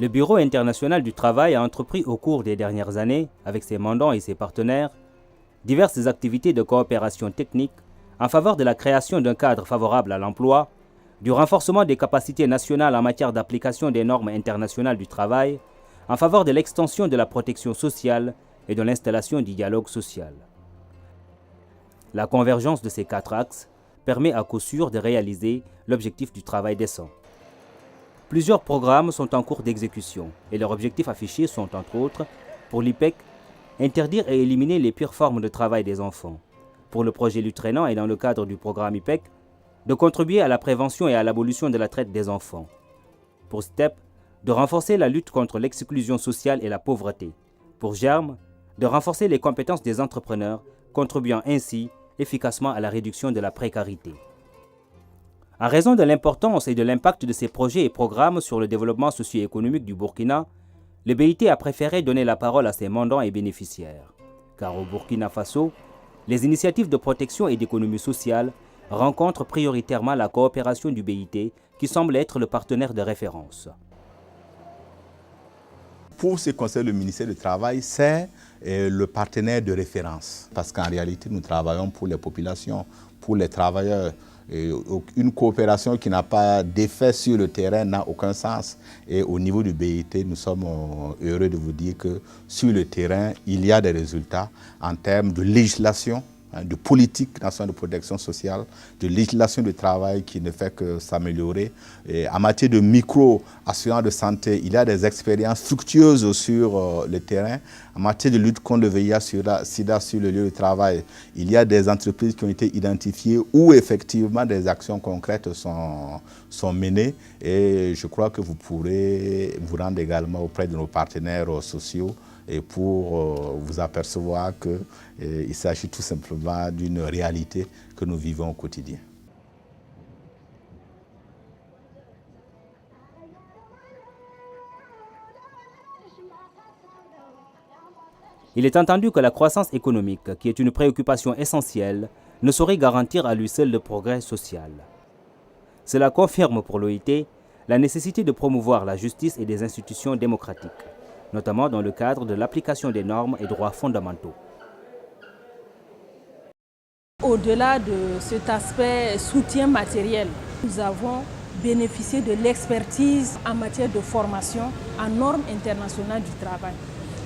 Le Bureau international du travail a entrepris au cours des dernières années, avec ses mandants et ses partenaires, diverses activités de coopération technique en faveur de la création d'un cadre favorable à l'emploi, du renforcement des capacités nationales en matière d'application des normes internationales du travail, en faveur de l'extension de la protection sociale et de l'installation du dialogue social. La convergence de ces 4 axes permet à coup sûr de réaliser l'objectif du travail décent. Plusieurs programmes sont en cours d'exécution et leurs objectifs affichés sont entre autres, pour l'IPEC, interdire et éliminer les pires formes de travail des enfants. Pour le projet Lutrainant et dans le cadre du programme IPEC, de contribuer à la prévention et à l'abolition de la traite des enfants. Pour STEP, de renforcer la lutte contre l'exclusion sociale et la pauvreté. Pour GERM, de renforcer les compétences des entrepreneurs, contribuant ainsi efficacement à la réduction de la précarité. En raison de l'importance et de l'impact de ces projets et programmes sur le développement socio-économique du Burkina, le BIT a préféré donner la parole à ses mandants et bénéficiaires. Car au Burkina Faso, les initiatives de protection et d'économie sociale rencontrent prioritairement la coopération du BIT qui semble être le partenaire de référence. Pour ce qui concerne le ministère du Travail, c'est le partenaire de référence. Parce qu'en réalité, nous travaillons pour les populations, pour les travailleurs. Et une coopération qui n'a pas d'effet sur le terrain n'a aucun sens. Et au niveau du BIT, nous sommes heureux de vous dire que sur le terrain, il y a des résultats en termes de législation, de politique nationale de protection sociale, de législation du travail qui ne fait que s'améliorer. En matière de micro-assurance de santé, il y a des expériences fructueuses sur le terrain. En matière de lutte contre le VIH-Sida sur le lieu de travail, il y a des entreprises qui ont été identifiées où effectivement des actions concrètes sont menées. Et je crois que vous pourrez vous rendre également auprès de nos partenaires sociaux et pour vous apercevoir qu'il s'agit tout simplement d'une réalité que nous vivons au quotidien. Il est entendu que la croissance économique, qui est une préoccupation essentielle, ne saurait garantir à lui seul le progrès social. Cela confirme pour l'OIT la nécessité de promouvoir la justice et des institutions démocratiques, notamment dans le cadre de l'application des normes et droits fondamentaux. Au-delà de cet aspect soutien matériel, nous avons bénéficié de l'expertise en matière de formation en normes internationales du travail.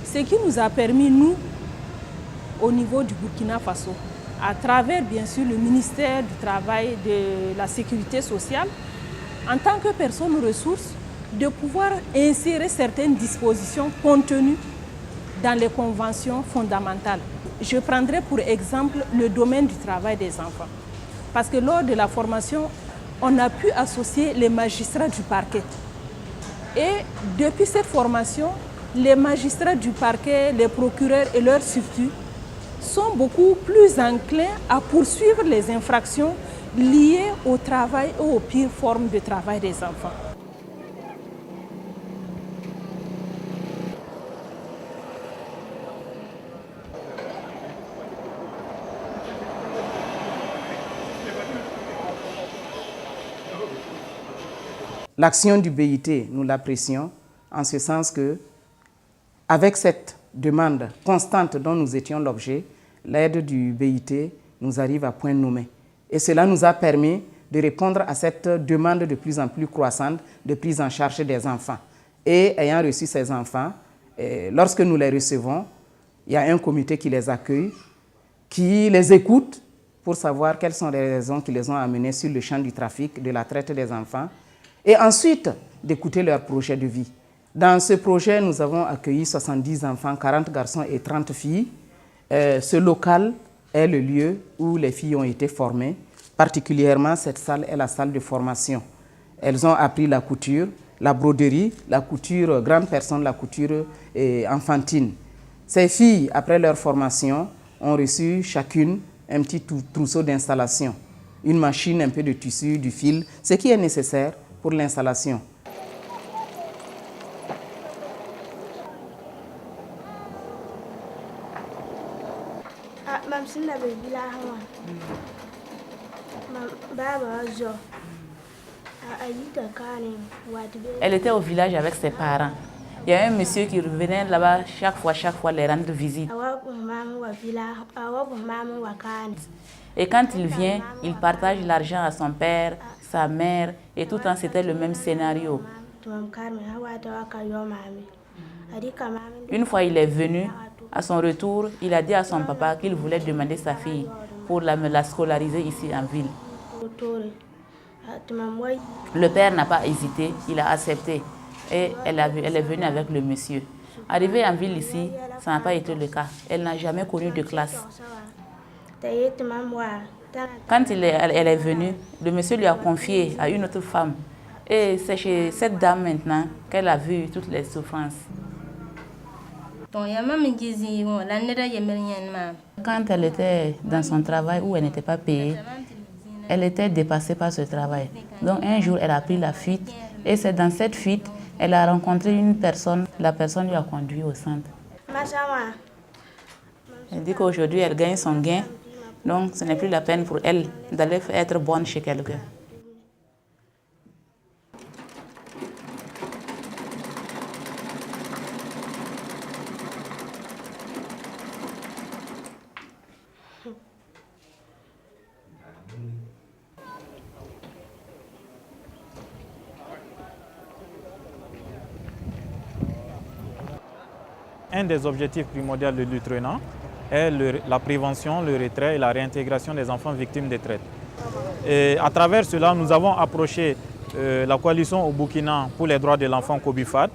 Ce qui nous a permis, nous, au niveau du Burkina Faso, à travers bien sûr le ministère du Travail et de la Sécurité sociale, en tant que personne ressource, de pouvoir insérer certaines dispositions contenues dans les conventions fondamentales. Je prendrai pour exemple le domaine du travail des enfants. Parce que lors de la formation, on a pu associer les magistrats du parquet. Et depuis cette formation, les magistrats du parquet, les procureurs et leurs substituts sont beaucoup plus enclins à poursuivre les infractions liées au travail ou aux pires formes de travail des enfants. L'action du BIT, nous l'apprécions en ce sens que, avec cette demande constante dont nous étions l'objet, l'aide du BIT nous arrive à point nommé. Et cela nous a permis de répondre à cette demande de plus en plus croissante de prise en charge des enfants. Et ayant reçu ces enfants, lorsque nous les recevons, il y a un comité qui les accueille, qui les écoute pour savoir quelles sont les raisons qui les ont amenés sur le champ du trafic, de la traite des enfants, et ensuite d'écouter leur projet de vie. Dans ce projet, nous avons accueilli 70 enfants, 40 garçons et 30 filles. Ce local est le lieu où les filles ont été formées. Particulièrement, cette salle est la salle de formation. Elles ont appris la couture, la broderie, la couture grande personne, la couture enfantine. Ces filles, après leur formation, ont reçu chacune un petit trousseau d'installation, une machine, un peu de tissu, du fil, ce qui est nécessaire pour l'installation. Elle était au village avec ses parents. Il y a un monsieur qui revenait là-bas chaque fois les rendre visite. Et quand il vient, il partage l'argent à son père, sa mère, et tout le temps c'était le même scénario. Une fois il est venu, à son retour, il a dit à son papa qu'il voulait demander sa fille pour la scolariser ici en ville. Le père n'a pas hésité, il a accepté et elle est venue avec le monsieur. Arrivée en ville ici, ça n'a pas été le cas. Elle n'a jamais connu de classe. Quand elle est venue, le monsieur lui a confié à une autre femme. Et c'est chez cette dame maintenant qu'elle a vu toutes les souffrances. Quand elle était dans son travail où elle n'était pas payée, elle était dépassée par ce travail. Donc un jour, elle a pris la fuite et c'est dans cette fuite, elle a rencontré une personne. La personne lui a conduit au centre. Elle dit qu'aujourd'hui, elle gagne son gain. Donc ce n'est plus la peine pour elle d'aller être bonne chez quelqu'un. Un des objectifs primordiaux de l'UTRENA est la prévention, le retrait et la réintégration des enfants victimes de traite. Et à travers cela, nous avons approché la coalition au Burkina pour les droits de l'enfant COBIFAD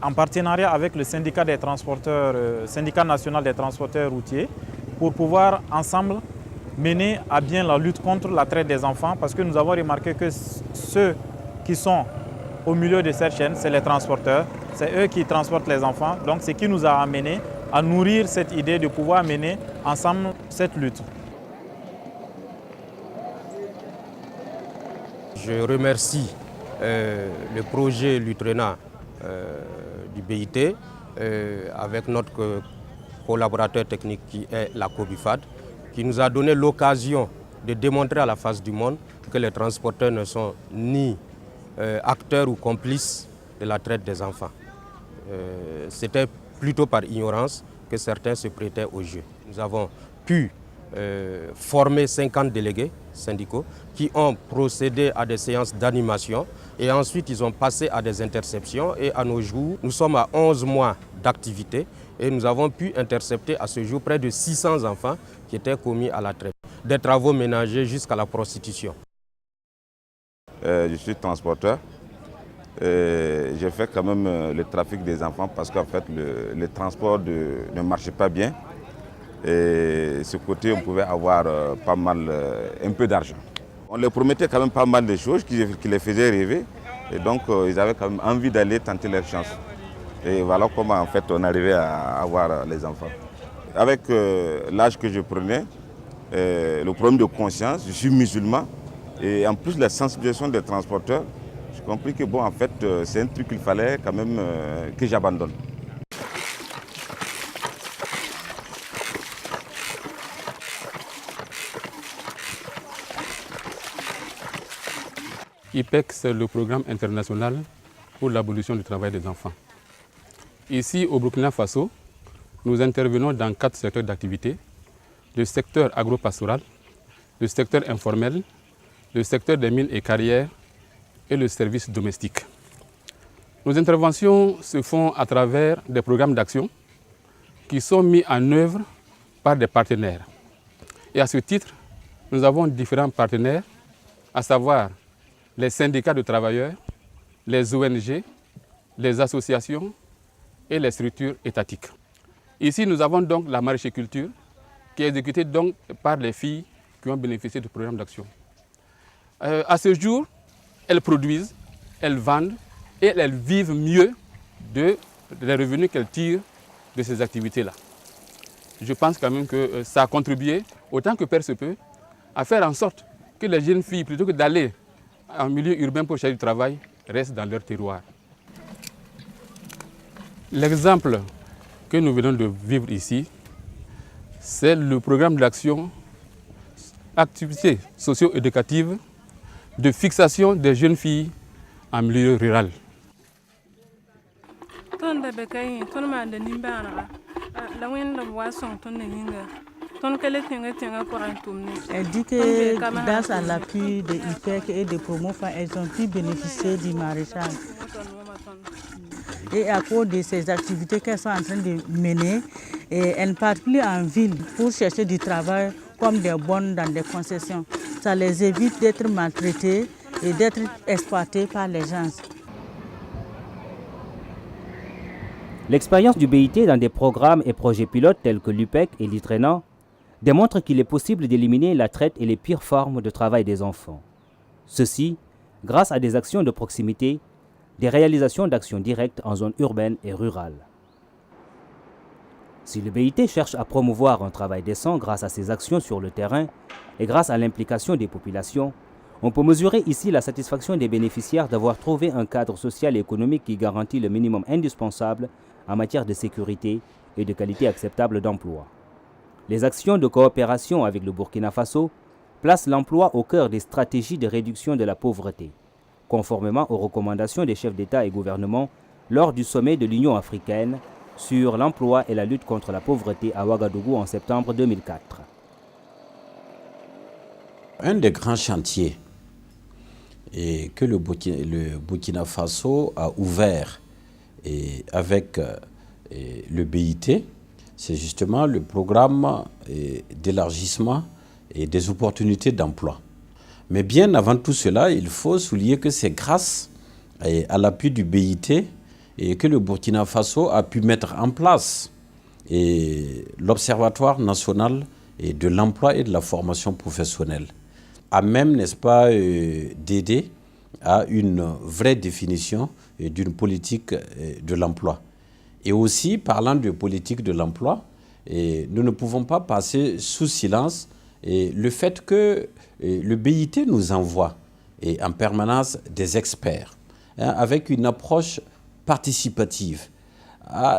en partenariat avec le syndicat des transporteurs, syndicat national des transporteurs routiers, pour pouvoir ensemble mener à bien la lutte contre la traite des enfants, parce que nous avons remarqué que ceux qui sont au milieu de cette chaîne, c'est les transporteurs, c'est eux qui transportent les enfants. Donc c'est ce qui nous a amené à nourrir cette idée de pouvoir mener ensemble cette lutte. Je remercie le projet l'UTRENA du BIT avec notre collaborateur technique qui est la COBIFAD, qui nous a donné l'occasion de démontrer à la face du monde que les transporteurs ne sont ni acteurs ou complices de la traite des enfants. C'était plutôt par ignorance que certains se prêtaient au jeu. Nous avons pu former 50 délégués syndicaux qui ont procédé à des séances d'animation et ensuite ils ont passé à des interceptions et à nos jours, nous sommes à 11 mois d'activité et nous avons pu intercepter à ce jour près de 600 enfants qui étaient commis à la traite, des travaux ménagers jusqu'à la prostitution. Je suis transporteur. J'ai fait quand même le trafic des enfants parce qu'en fait le transport ne marchait pas bien. Et ce côté, on pouvait avoir pas mal, un peu d'argent. On leur promettait quand même pas mal de choses qui les faisaient rêver. Et donc, ils avaient quand même envie d'aller tenter leur chance. Et voilà comment en fait on arrivait à avoir les enfants. Avec l'âge que je prenais, le problème de conscience, je suis musulman. Et en plus la sensibilisation des transporteurs, j'ai compris que bon, en fait, c'est un truc qu'il fallait quand même que j'abandonne. IPEC, c'est le programme international pour l'abolition du travail des enfants. Ici, au Burkina Faso, nous intervenons dans 4 secteurs d'activité. Le secteur agro-pastoral, le secteur informel, le secteur des mines et carrières et le service domestique. Nos interventions se font à travers des programmes d'action qui sont mis en œuvre par des partenaires. Et à ce titre, nous avons différents partenaires, à savoir les syndicats de travailleurs, les ONG, les associations et les structures étatiques. Ici, nous avons donc la maraîchiculture qui est exécutée donc par les filles qui ont bénéficié du programme d'action. À ce jour, elles produisent, elles vendent et elles vivent mieux des revenus qu'elles tirent de ces activités-là. Je pense quand même que ça a contribué, autant que faire se peut, à faire en sorte que les jeunes filles, plutôt que d'aller en milieu urbain pour chercher du travail, restent dans leur terroir. L'exemple que nous venons de vivre ici, c'est le programme d'action activités socio-éducatives de fixation des jeunes filles en milieu rural. Elle dit que grâce à l'appui de IPEC et de Promofan, elles ont pu bénéficier du maraîchage. Et à cause de ces activités qu'elles sont en train de mener, elles ne partent plus en ville pour chercher du travail comme des bonnes dans des concessions. Ça les évite d'être maltraitées et d'être exploitées par les gens. L'expérience du BIT dans des programmes et projets pilotes tels que l'UPEC et l'ITRENA démontre qu'il est possible d'éliminer la traite et les pires formes de travail des enfants. Ceci grâce à des actions de proximité, des réalisations d'actions directes en zone urbaine et rurale. Si le BIT cherche à promouvoir un travail décent grâce à ses actions sur le terrain et grâce à l'implication des populations, on peut mesurer ici la satisfaction des bénéficiaires d'avoir trouvé un cadre social et économique qui garantit le minimum indispensable en matière de sécurité et de qualité acceptable d'emploi. Les actions de coopération avec le Burkina Faso placent l'emploi au cœur des stratégies de réduction de la pauvreté, conformément aux recommandations des chefs d'État et gouvernement lors du sommet de l'Union africaine sur l'emploi et la lutte contre la pauvreté à Ouagadougou en septembre 2004. Un des grands chantiers que le Burkina Faso a ouvert avec le BIT, c'est justement le programme d'élargissement et des opportunités d'emploi. Mais bien avant tout cela, il faut souligner que c'est grâce à l'appui du BIT que le Burkina Faso a pu mettre en place l'Observatoire national de l'emploi et de la formation professionnelle, à même, n'est-ce pas, d'aider à une vraie définition d'une politique de l'emploi. Et aussi, parlant de politique de l'emploi, nous ne pouvons pas passer sous silence le fait que le BIT nous envoie en permanence des experts, avec une approche participative,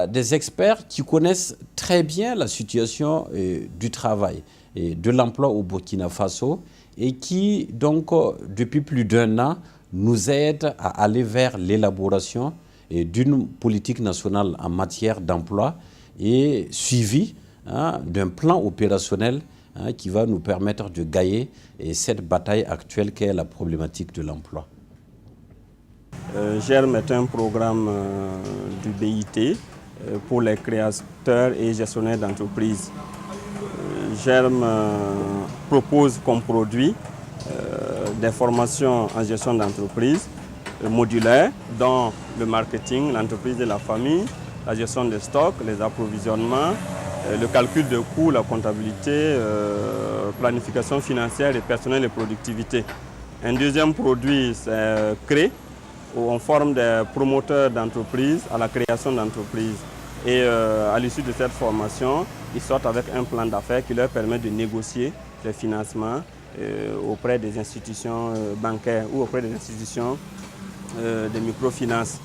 des experts qui connaissent très bien la situation du travail et de l'emploi au Burkina Faso et qui, donc, depuis plus d'1 an, nous aident à aller vers l'élaboration d'une politique nationale en matière d'emploi et suivi d'un plan opérationnel qui va nous permettre de gagner cette bataille actuelle qu'est la problématique de l'emploi. GERM est un programme du BIT pour les créateurs et gestionnaires d'entreprises. GERM propose comme produit des formations en gestion d'entreprise modulaires, dont le marketing, l'entreprise et la famille, la gestion des stocks, les approvisionnements, le calcul de coûts, la comptabilité, planification financière et personnel et productivité. Un deuxième produit, c'est CRE, où on forme des promoteurs d'entreprises à la création d'entreprises. Et à l'issue de cette formation, ils sortent avec un plan d'affaires qui leur permet de négocier les financements auprès des institutions bancaires ou auprès des institutions de microfinance.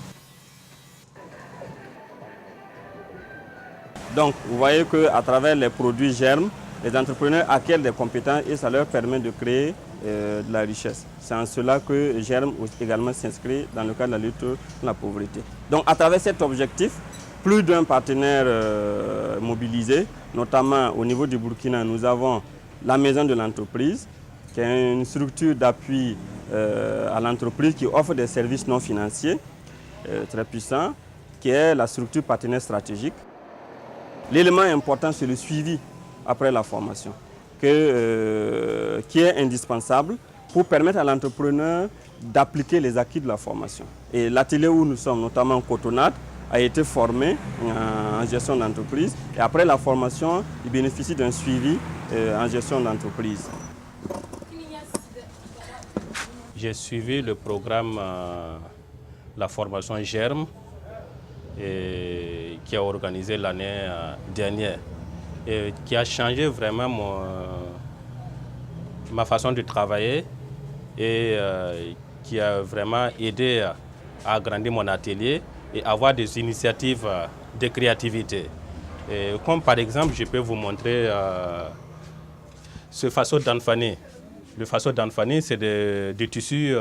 Donc, vous voyez qu'à travers les produits GERM, les entrepreneurs acquièrent des compétences et ça leur permet de créer de la richesse. C'est en cela que GERM également s'inscrit dans le cadre de la lutte contre la pauvreté. Donc, à travers cet objectif, plus d'un partenaire mobilisé, notamment au niveau du Burkina, nous avons la Maison de l'entreprise, qui est une structure d'appui à l'entreprise qui offre des services non financiers très puissants, qui est la structure partenaire stratégique. L'élément important, c'est le suivi après la formation, qui est indispensable pour permettre à l'entrepreneur d'appliquer les acquis de la formation. Et l'atelier où nous sommes, notamment Cotonade, a été formé en gestion d'entreprise. Et après la formation, il bénéficie d'un suivi en gestion d'entreprise. J'ai suivi le programme la formation GERM qui a organisé l'année dernière et qui a changé vraiment ma façon de travailler et qui a vraiment aidé à agrandir mon atelier et avoir des initiatives de créativité. Et comme par exemple, je peux vous montrer ce façon d'enfaner. Le Faso d'Anfani, c'est des tissus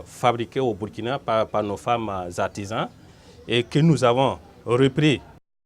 fabriqués au Burkina par nos femmes artisans et que nous avons repris